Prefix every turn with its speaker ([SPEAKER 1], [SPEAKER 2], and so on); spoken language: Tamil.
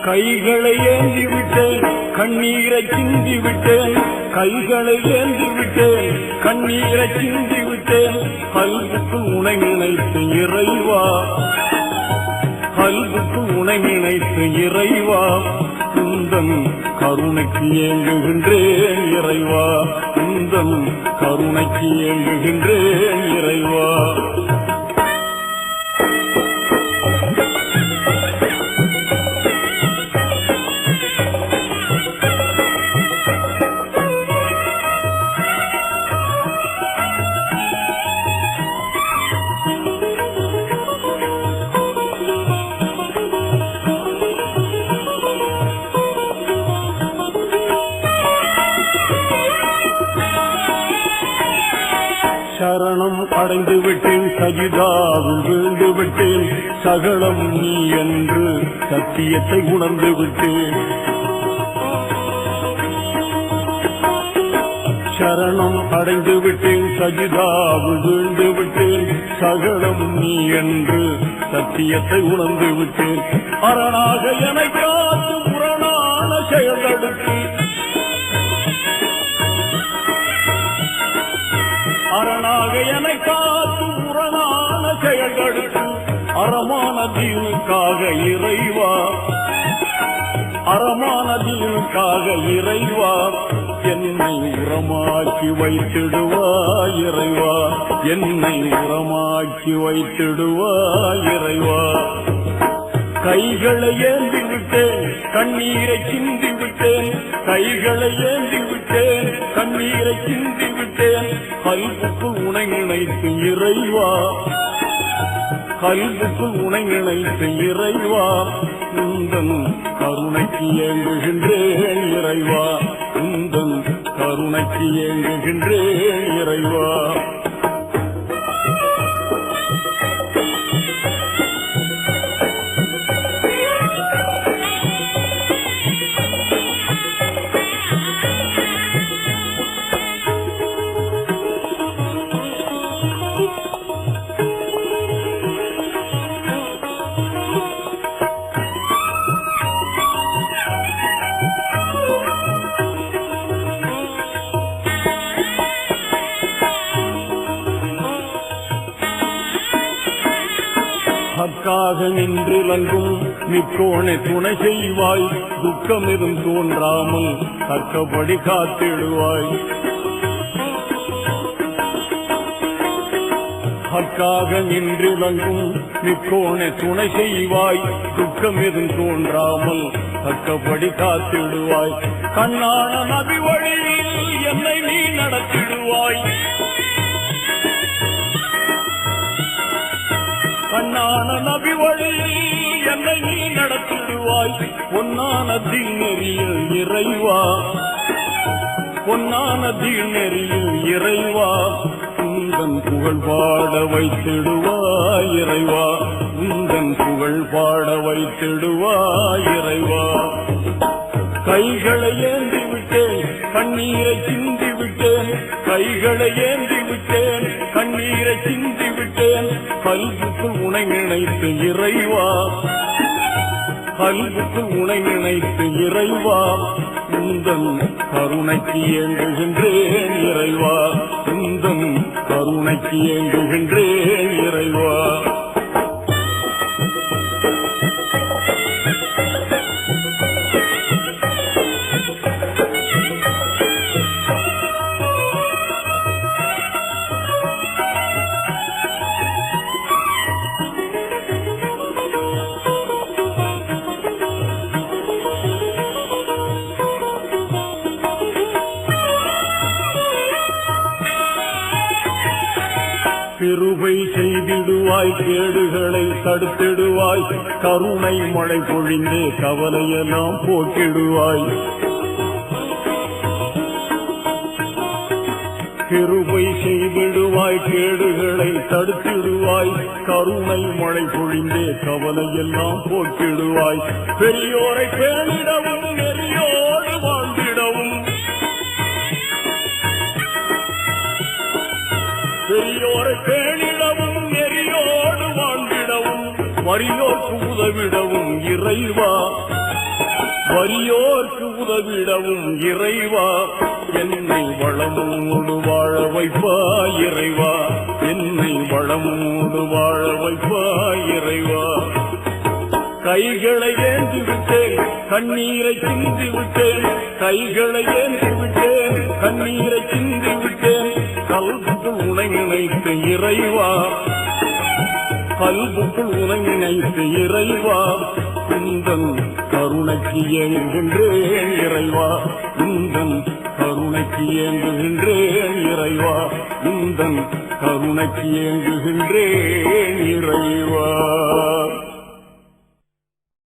[SPEAKER 1] கைகளை ஏந்தி விட்டேன், கண்ணீரை சிந்தி விட்டேன். கைகளை ஏந்தி விட்டேன், கண்ணீரை சிந்தி விட்டேன். கல்வுக்கு உனை நினைத்து இறைவா, கல்வுக்கு உனை நினைத்து இறைவா. உந்தன் கருணைக்கு ஏங்குகின்றேன் இறைவா, உந்தன் கருணைக்கு ஏங்குகின்றேன் இறைவா. சரணம் அடைந்து விட்டேன், சஜிதாவில் வீழ்ந்து விட்டேன். சகலம் நீ என்று சத்தியத்தை உணர்ந்து விட்டேன். சரணம் அடைந்து விட்டேன், சஜிதாவில் வீழ்ந்து விட்டேன். சகலம் நீ என்று சத்தியத்தை உணர்ந்து விட்டேன். அரணாக என்னை காத்து புறநான செயல்களுக்கு, அரணாக என்னை காத்து புறநான செயல்களுக்கு. அறமான தீனுக்காக இறைவா, அறமான தீனுக்காக இறைவா. என்னை உரமாக்கி வைத்திடுவாய் இறைவா, என்னை உரமாக்கி வைத்திடுவாய் இறைவா. கைகளை ஏந்தி விட்டேன், கண்ணீரை சிந்தி விட்டேன். கைகளை ஏந்தி விட்டேன், கண்ணீரை சிந்தி விட்டேன். கல்வுக்கு உனை நினைத்து இறைவா, கல்வுக்கு உனை நினைத்து இறைவா. உந்தன் கருணைக்கு ஏங்குகின்றேன் இறைவா, உந்தன் கருணைக்கு ஏங்குகின்றேன் இறைவா. ஹக்காக நின்று லங்கும் மிக்கோனை துணை செய்வாய். துக்கம் எதும் தோன்றாமல் தக்கபடி காத்திடுவாய். ஹக்காக நின்று லங்கும் மிக்கோனை துணை செய்வாய். துக்கம் எதும் தோன்றாமல் தக்கபடி காத்திடுவாய். கண்ணான நபி வழியில் என்னை நீ நடத்திடுவாய். கண்ணான நபி வழியில் என்னை நீ நடத்திடுவாய். பொன்னான தீநெறியில் இறைவா, பொன்னான தீநெறியில் இறைவா. உந்தன் புகழ் பாட வைத்திடுவாய் இறைவா, உந்தன் புகழ் பாட வைத்திடுவாய் இறைவா. கைகளை ஏந்தி விட்டேன், கண்ணீரை சிந்தி விட்டேன். கைகளை ஏந்தி விட்டேன், கண்ணீரை சிந்தி விட்டேன். கல்வுக்கு உனை நினைத்து இறைவா, கல்வுக்கு உனை நினைத்து இறைவா. உந்தன் கருணைக்கு ஏங்குகின்றேன் இறைவா, உந்தன் கருணைக்கு ஏங்குகின்றேன் இறைவா. கிருபை செய்திடுவாய், கேடுகளை தடுத்திடுவாய். கருணை மழை பொழிந்தே கவலையெல்லாம் போக்கிடுவாய். கிருபை செய்திடுவாய், கேடுகளை தடுத்திடுவாய். கருணை மழை பொழிந்தே கவலையெல்லாம் போக்கிடுவாய். பெரியோரை பேணிடவும் நெறியோடு வாழ்ந்திடவும், பெரியோரை பேணிடவும் நெறியோடு வாழ்ந்திடவும். வறியோர்க்கு உதவிடவும் இறைவா, வறியோர்க்கு உதவிடவும் இறைவா என்னை வளமோடு வாழ வைப்பாய் இறைவா என்னை வளமோடு வாழ வைப்பாய் இறைவா கைகளை ஏந்தி விட்டேன் கண்ணீரை சிந்தி விட்டேன் கைகளை ஏந்தி விட்டேன் கண்ணீரை சிந்தி விட்டேன் கல்புக்குள் உனை நினைத்து இறைவா கல்புக்குள் உனை நினைத்து இறைவா உந்தன் கருணைக்கு ஏங்குகின்றேன் இறைவா உந்தன் கருணைக்கு ஏங்குகின்றேன் இறைவா உந்தன் கருணைக்கு ஏங்குகின்றேன் இறைவா